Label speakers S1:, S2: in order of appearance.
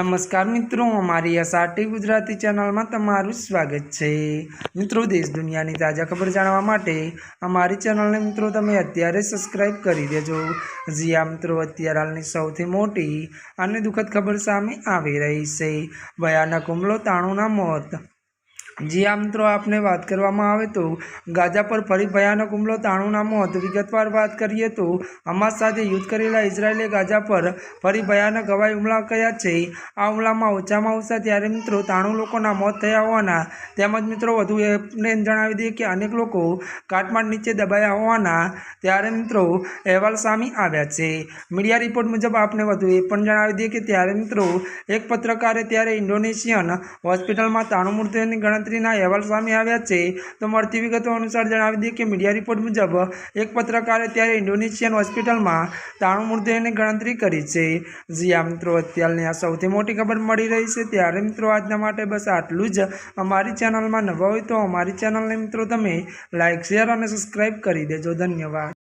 S1: नमस्कार मित्रों, अमारी एसआरटी गुजराती चैनल में तमारुं स्वागत है। मित्रों, देश दुनिया की ताजा खबर जाणवा माटे अमारी चैनल ने मित्रों तमे अत्यारे सब्सक्राइब करी देजो। जी आ मित्रों, अत्यार हालनी सौथी मोटी अने दुखद खबर सामे आवी रही है। भयानक हुमलो, 93 मौत। जी हाँ मित्रों, आपने बात करवामां आवे तो गाजा पर फरी भयानक हुमलो, 93 मौत। विगतवार बात करिए तो हमास साथे युद्ध करेला इजरायले गाजा पर फरी भयानक हवाई हुमला कर्या छे। आ हुमलामां ओछामां ओछा त्यारे मित्रों 93 लोकोना मौत थया होवाना તેમજ मित्रों વધુ એમને જણાવી દઈએ કે અનેક લોકો કાટમાળ નીચે દબાયા હોવાના ત્યારે મિત્રો અહેવાલ સામે આવ્યા છે। મીડિયા રિપોર્ટ મુજબ આપણે વધુ એ પણ જણાવી દઈએ કે ત્યારે મિત્રો એક પત્રકારે ત્યારે ઇન્ડોનેશિયન હોસ્પિટલમાં 93 મૃત્યુની ગણતરીના અહેવાલ સામે આવ્યા છે। તો મળતી વિગતો અનુસાર જણાવી દઈએ કે મીડિયા રિપોર્ટ મુજબ એક પત્રકારે ત્યારે ઇન્ડોનેશિયન હોસ્પિટલમાં 93 મૃત્યુની ગણતરી કરી છે। જી આ મિત્રો, અત્યારની આ સૌથી મોટી ખબર મળી રહી છે। ત્યારે મિત્રો આજના માટે બસ આટલું જ। અમારી ચેનલમાં નવા હોય તો અમારી ચેનલને મિત્રો તમે લાઇક, શેર અને સબસ્ક્રાઈબ કરી દેજો। ધન્યવાદ।